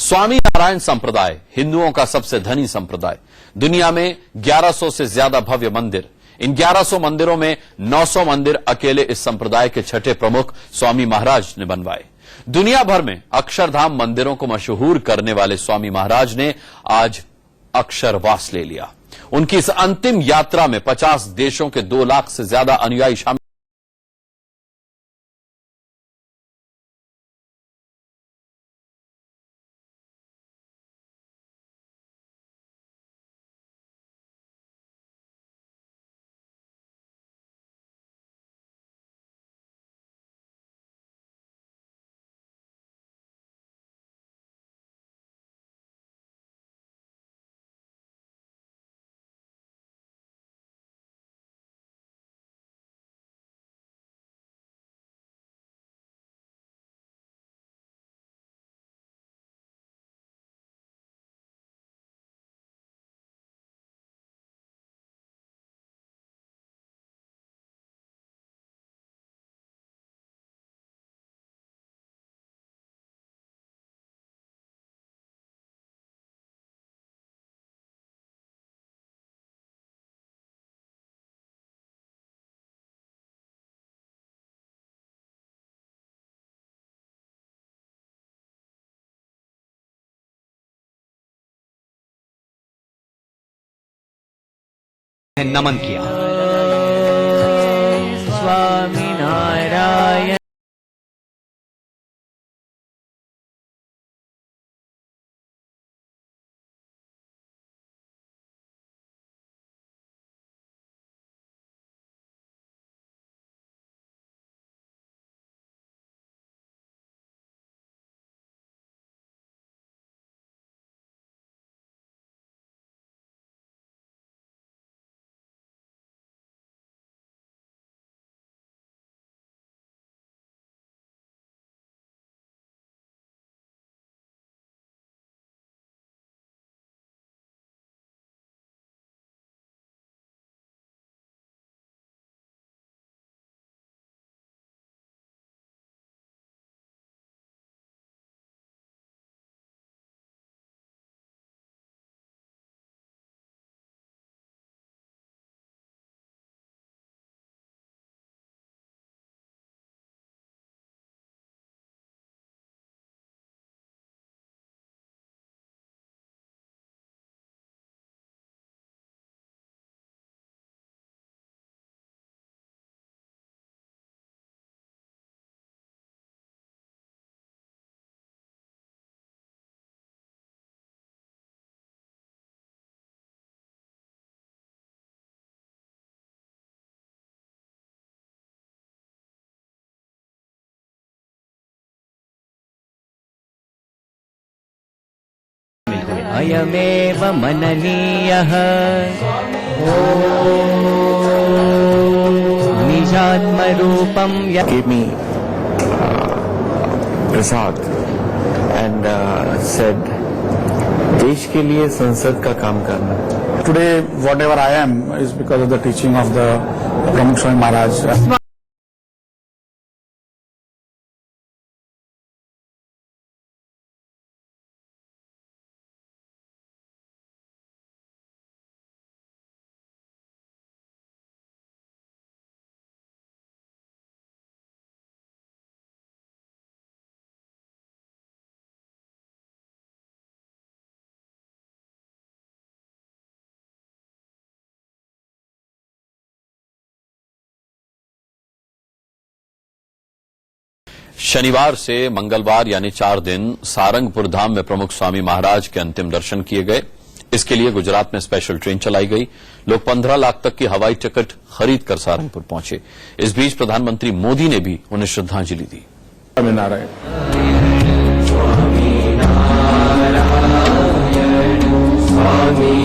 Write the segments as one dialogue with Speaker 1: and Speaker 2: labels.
Speaker 1: स्वामी नारायण संप्रदाय हिंदुओं का सबसे धनी संप्रदाय। दुनिया में 1100 से ज्यादा भव्य मंदिर। इन 1100 मंदिरों में 900 मंदिर अकेले इस संप्रदाय के छठे प्रमुख स्वामी महाराज ने बनवाए। दुनिया भर में अक्षरधाम मंदिरों को मशहूर करने वाले स्वामी महाराज ने आज अक्षरवास ले लिया। उनकी इस अंतिम यात्रा में 50 देशों के 2 लाख से ज्यादा अनुयायी शामिल।
Speaker 2: नमन किया। स्वामी नारायण। अयमेव मननीयः निजात्मरूपं
Speaker 3: gave me Prasad and said देश के लिए संसद का काम करना।
Speaker 4: Today, whatever I am is because of the teaching of the Pramukh Swami Maharaj.
Speaker 1: शनिवार से मंगलवार यानी 4 दिन सारंगपुर धाम में प्रमुख स्वामी महाराज के अंतिम दर्शन किए गए। इसके लिए गुजरात में स्पेशल ट्रेन चलाई गई। लोग 15 लाख तक की हवाई टिकट खरीदकर सारंगपुर पहुंचे। इस बीच प्रधानमंत्री मोदी ने भी उन्हें श्रद्धांजलि दी।
Speaker 4: Swami Narayan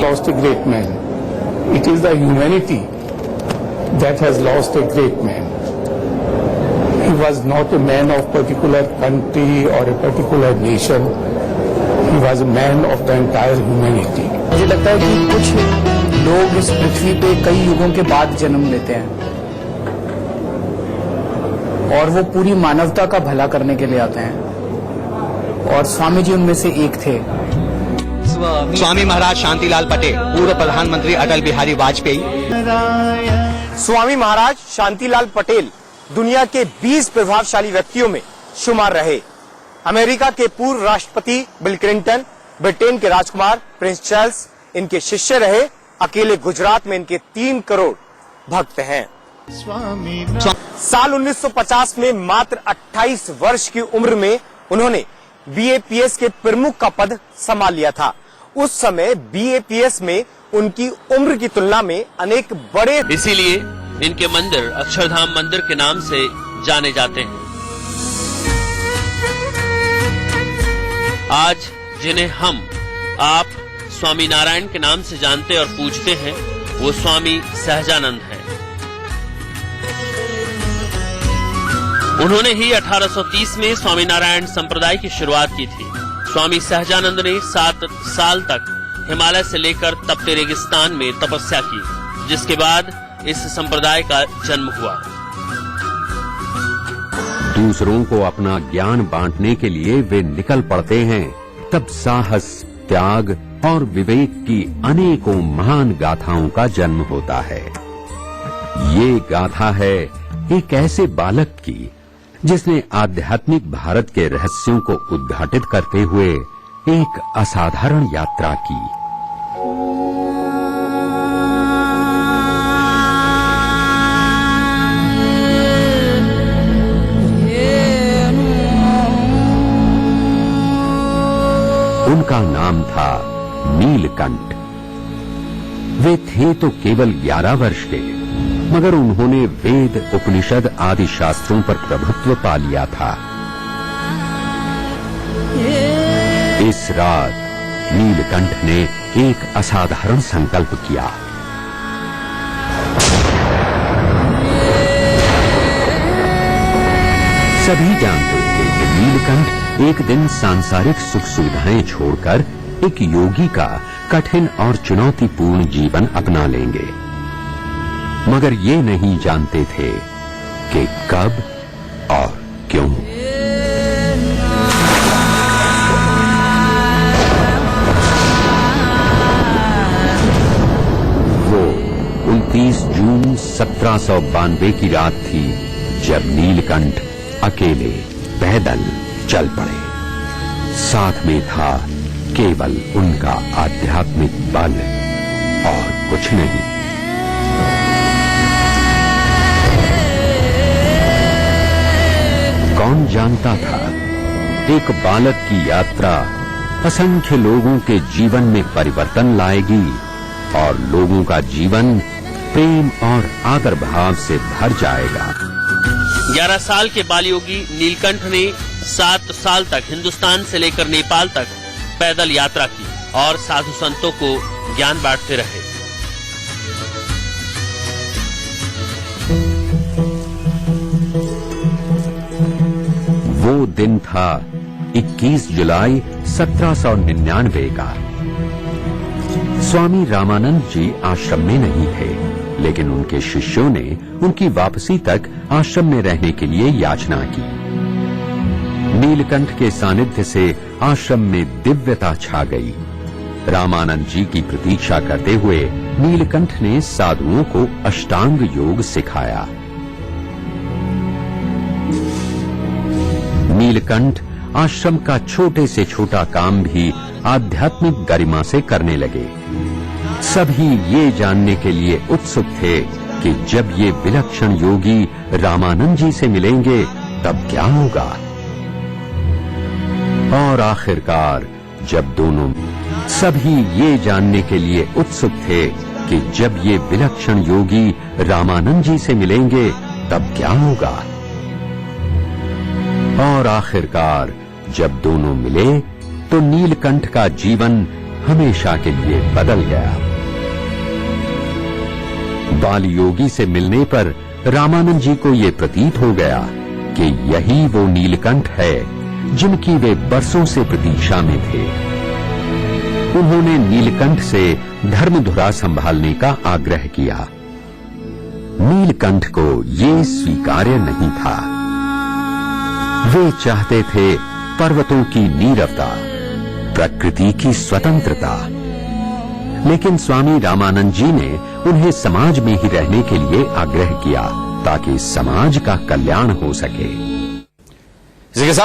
Speaker 4: lost a great man. It is the humanity that has lost a great man. He was not a man of particular country or a particular nation. He was a man of the entire humanity.
Speaker 5: मुझे लगता है कि कुछ लोग इस पृथ्वी पे कई युगों के बाद जन्म लेते हैं और वो पूरी मानवता का भला करने के लिए आते हैं। और स्वामी जी उनमें से एक थे।
Speaker 6: स्वामी महाराज शांतिलाल पटेल, पूर्व प्रधानमंत्री अटल बिहारी वाजपेयी।
Speaker 7: स्वामी महाराज शांतिलाल पटेल दुनिया के 20 प्रभावशाली व्यक्तियों में शुमार रहे। अमेरिका के पूर्व राष्ट्रपति बिल क्लिंटन, ब्रिटेन के राजकुमार प्रिंस चार्ल्स इनके शिष्य रहे। अकेले गुजरात में इनके 3 करोड़ भक्त हैं। साल 1950 में मात्र 28 वर्ष की उम्र में उन्होंने बीएपीएस के प्रमुख का पद संभाल लिया था। उस समय बीएपीएस में उनकी उम्र की तुलना में अनेक बड़े,
Speaker 8: इसीलिए इनके मंदिर अक्षरधाम मंदिर के नाम से जाने जाते हैं। आज जिन्हें आप स्वामी नारायण के नाम से जानते और पूजते हैं, वो स्वामी सहजानंद हैं। उन्होंने ही 1830 में स्वामी नारायण संप्रदाय की शुरुआत की थी। स्वामी सहजानंद ने 7 साल तक हिमालय से लेकर तपते रेगिस्तान में तपस्या की, जिसके बाद इस संप्रदाय का जन्म हुआ।
Speaker 9: दूसरों को अपना ज्ञान बांटने के लिए वे निकल पड़ते हैं, तब साहस, त्याग और विवेक की अनेकों महान गाथाओं का जन्म होता है। ये गाथा है एक ऐसे बालक की जिसने आध्यात्मिक भारत के रहस्यों को उद्घाटित करते हुए एक असाधारण यात्रा की। उनका नाम था नीलकंठ। वे थे तो केवल 11 वर्ष के, मगर उन्होंने वेद, उपनिषद आदि शास्त्रों पर प्रभुत्व पा लिया था। इस रात नीलकंठ ने एक असाधारण संकल्प किया। सभी जानते थे कि नीलकंठ एक दिन सांसारिक सुख सुविधाएं छोड़कर एक योगी का कठिन और चुनौतीपूर्ण जीवन अपना लेंगे, मगर ये नहीं जानते थे कि कब और क्यों। वो 29 जून 1792 की रात थी जब नीलकंठ अकेले पैदल चल पड़े। साथ में था केवल उनका आध्यात्मिक बल और कुछ नहीं। कौन जानता था एक बालक की यात्रा असंख्य लोगों के जीवन में परिवर्तन लाएगी और लोगों का जीवन प्रेम और आदर भाव से भर जाएगा।
Speaker 8: 11 साल के बाल योगी नीलकंठ ने 7 साल तक हिंदुस्तान से लेकर नेपाल तक पैदल यात्रा की और साधु संतों को ज्ञान बांटते रहे।
Speaker 9: वो दिन था 21 जुलाई 1799 का। स्वामी रामानंद जी आश्रम में नहीं थे, लेकिन उनके शिष्यों ने उनकी वापसी तक आश्रम में रहने के लिए याचना की। नीलकंठ के सानिध्य से आश्रम में दिव्यता छा गई। रामानंद जी की प्रतीक्षा करते हुए नीलकंठ ने साधुओं को अष्टांग योग सिखाया। नीलकंठ आश्रम का छोटे से छोटा काम भी आध्यात्मिक गरिमा से करने लगे। सभी ये जानने के लिए उत्सुक थे कि जब ये विलक्षण योगी रामानंद जी से मिलेंगे तब क्या होगा। और आखिरकार जब दोनों, सभी ये जानने के लिए उत्सुक थे कि जब ये विलक्षण योगी रामानंद जी से मिलेंगे तब क्या होगा। और आखिरकार जब दोनों मिले तो नीलकंठ का जीवन हमेशा के लिए बदल गया। बाल योगी से मिलने पर रामानंद जी को ये प्रतीत हो गया कि यही वो नीलकंठ है जिनकी वे बरसों से प्रतीक्षा में थे। उन्होंने नीलकंठ से धर्मधुरा संभालने का आग्रह किया। नीलकंठ को ये स्वीकार्य नहीं था। वे चाहते थे पर्वतों की नीरवता, प्रकृति की स्वतंत्रता। लेकिन स्वामी रामानंद जी ने उन्हें समाज में ही रहने के लिए आग्रह किया ताकि समाज का कल्याण हो सके।
Speaker 1: इसी के साथ